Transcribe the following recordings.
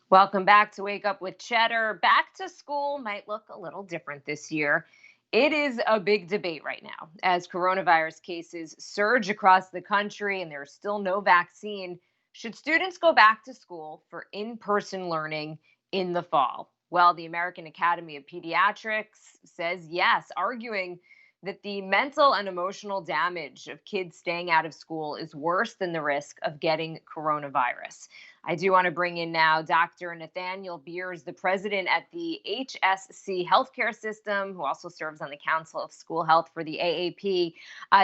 Welcome back to Wake Up with Cheddar. Back to school might look a little different this year. It is a big debate right now as coronavirus cases surge across the country and there's still no vaccine. Should students go back to school for in person learning in the fall? Well, the American Academy of Pediatrics says yes, arguing that the mental and emotional damage of kids staying out of school is worse than the risk of getting coronavirus. I do want to bring in now Doctor Nathaniel Beers, the president at the HSC Health Care System, who also serves on the Council of School Health for the AAP.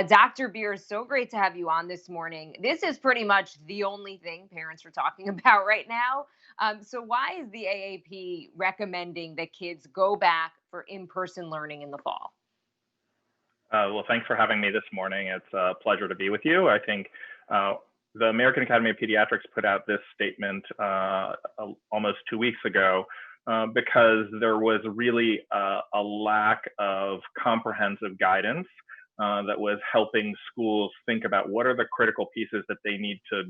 Dr. Beers, so great to have you on this morning. This is pretty much the only thing parents are talking about right now. So, why is the AAP recommending that kids go back for in person learning in the fall? Well, thanks for having me this morning. It's a pleasure to be with you. I think the American Academy of Pediatrics put out this statement almost 2 weeks ago because there was really a lack of comprehensive guidance that was helping schools think about what are the critical pieces that they need to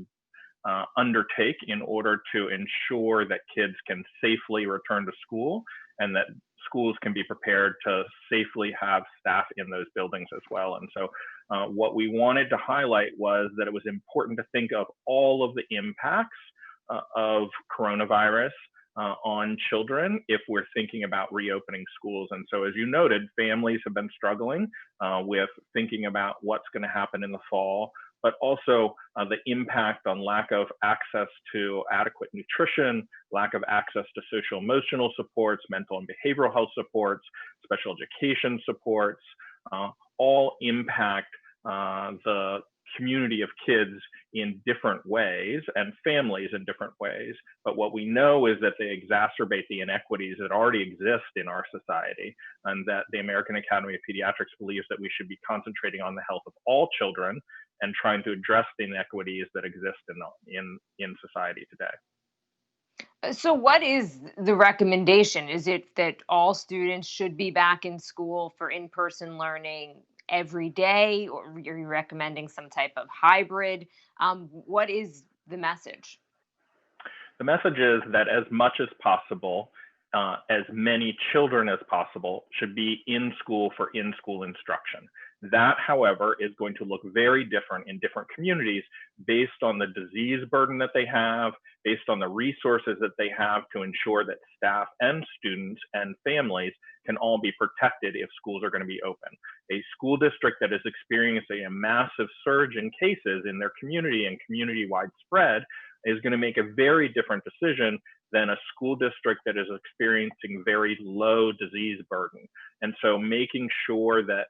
undertake in order to ensure that kids can safely return to school and that schools can be prepared to safely have staff in those buildings as well. And so what we wanted to highlight was that it was important to think of all of the impacts of coronavirus on children if we're thinking about reopening schools. And so, as you noted, families have been struggling with thinking about what's going to happen in the fall, but also the impact on lack of access to adequate nutrition, lack of access to social emotional supports, mental and behavioral health supports, special education supports, all impact the community of kids in different ways and families in different ways. But what we know is that they exacerbate the inequities that already exist in our society, and that the American Academy of Pediatrics believes that we should be concentrating on the health of all children and trying to address the inequities that exist in society today. So, what is the recommendation? Is it that all students should be back in school for in person learning every day, or are you recommending some type of hybrid? What is the message? The message is that as much as possible, as many children as possible should be in school for in-school instruction. That, however, is going to look very different in different communities based on the disease burden that they have, based on the resources that they have to ensure that staff and students and families can all be protected if schools are going to be open. A school district that is experiencing a massive surge in cases in their community and community-wide spread is going to make a very different decision than a school district that is experiencing very low disease burden. And so making sure that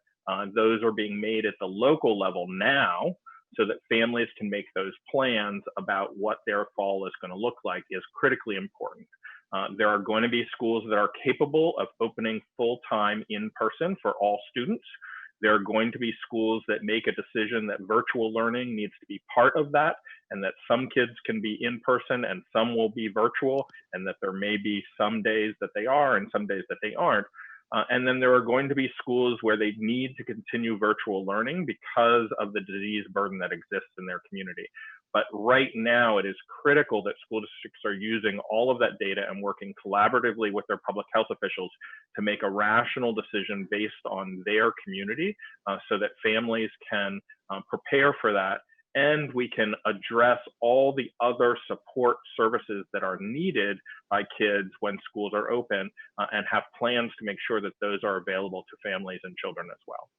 those are being made at the local level now so that families can make those plans about what their fall is going to look like is critically important. There are going to be schools that are capable of opening full-time in person for all students. There are going to be schools that make a decision that virtual learning needs to be part of that, and that some kids can be in person and some will be virtual, and that there may be some days that they are and some days that they aren't. And then there are going to be schools where they need to continue virtual learning because of the disease burden that exists in their community. But right now, it is critical that school districts are using all of that data and working collaboratively with their public health officials to make a rational decision based on their community so that families can prepare for that. And we can address all the other support services that are needed by kids when schools are open and have plans to make sure that those are available to families and children as well.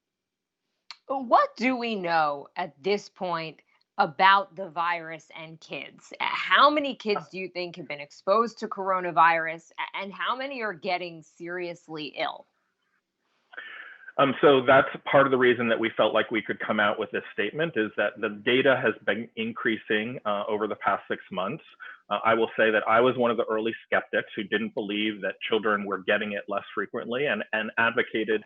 What do we know at this point about the virus and kids? How many kids do you think have been exposed to coronavirus, and how many are getting seriously ill? So that's part of the reason that we felt like we could come out with this statement is that the data has been increasing over the past 6 months. I will say that I was one of the early skeptics who didn't believe that children were getting it less frequently and advocated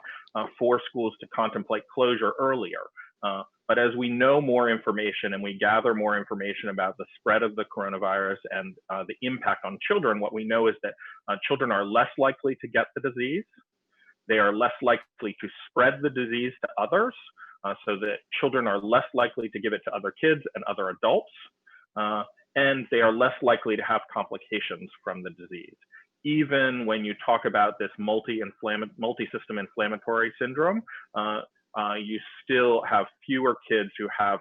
for schools to contemplate closure earlier. But as we know more information and we gather more information about the spread of the coronavirus and the impact on children, what we know is that children are less likely to get the disease. They are less likely to spread the disease to others, so that children are less likely to give it to other kids and other adults. and they are less likely to have complications from the disease. Even when you talk about this multi-system inflammatory syndrome, you still have fewer kids who have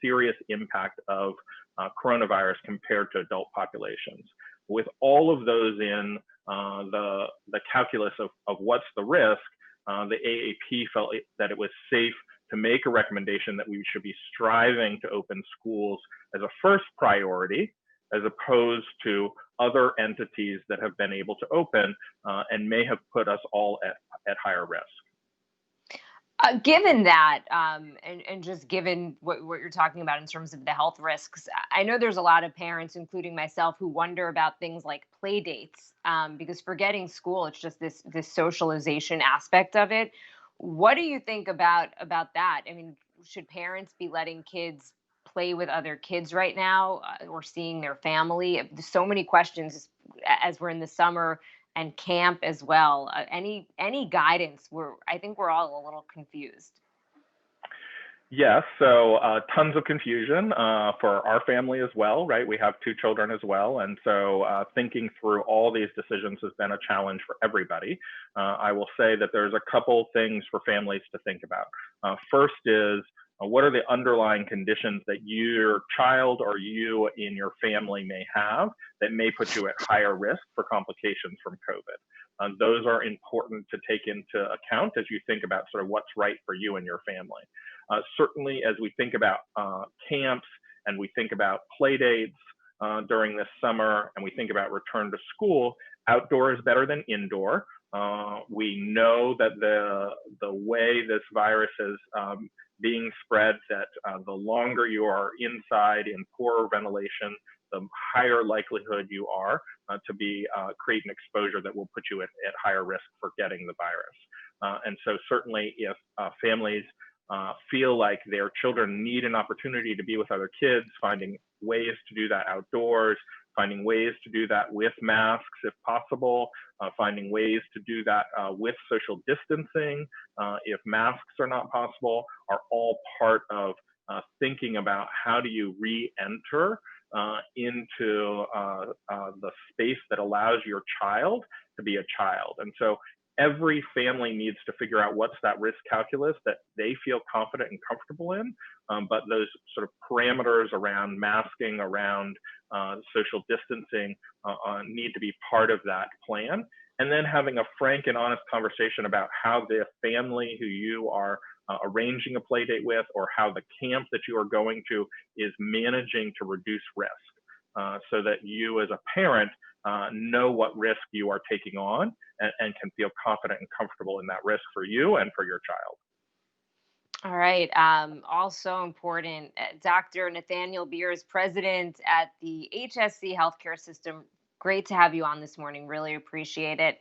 serious impact of coronavirus compared to adult populations. With all of those in the calculus of what's the risk, the AAP felt that it was safe to make a recommendation that we should be striving to open schools as a first priority, as opposed to other entities that have been able to open and may have put us all at higher risk. Given that, and just given what you're talking about in terms of the health risks, I know there's a lot of parents, including myself, who wonder about things like play dates, because forgetting school, it's just this socialization aspect of it. What do you think about that? I mean, should parents be letting kids play with other kids right now, or seeing their family? There's so many questions as we're in the summer and camp as well. Any guidance? I think we're all a little confused. Yes, so tons of confusion for our family as well, right? We have two children as well. And so thinking through all these decisions has been a challenge for everybody. I will say that there's a couple things for families to think about. First is, what are the underlying conditions that your child or you in your family may have that may put you at higher risk for complications from COVID? Those are important to take into account as you think about sort of what's right for you and your family. Certainly, as we think about camps and we think about play dates during this summer and we think about return to school, outdoor is better than indoor. We know that the way this virus is being spread, that the longer you are inside in poor ventilation, the higher likelihood you are to create an exposure that will put you at higher risk for getting the virus. And so certainly if families feel like their children need an opportunity to be with other kids, finding ways to do that outdoors, finding ways to do that with masks if possible, finding ways to do that with social distancing if masks are not possible, are all part of thinking about how do you re-enter into the space that allows your child to be a child. And so every family needs to figure out what's that risk calculus that they feel confident and comfortable in. But those sort of parameters around masking, around social distancing need to be part of that plan. And then having a frank and honest conversation about how the family who you are arranging a play date with, or how the camp that you are going to is managing to reduce risk, so that you as a parent know what risk you are taking on and can feel confident and comfortable in that risk for you and for your child. All right. Also important, Dr. Nathaniel Beers, president at the HSC Health Care System. Great to have you on this morning. Really appreciate it.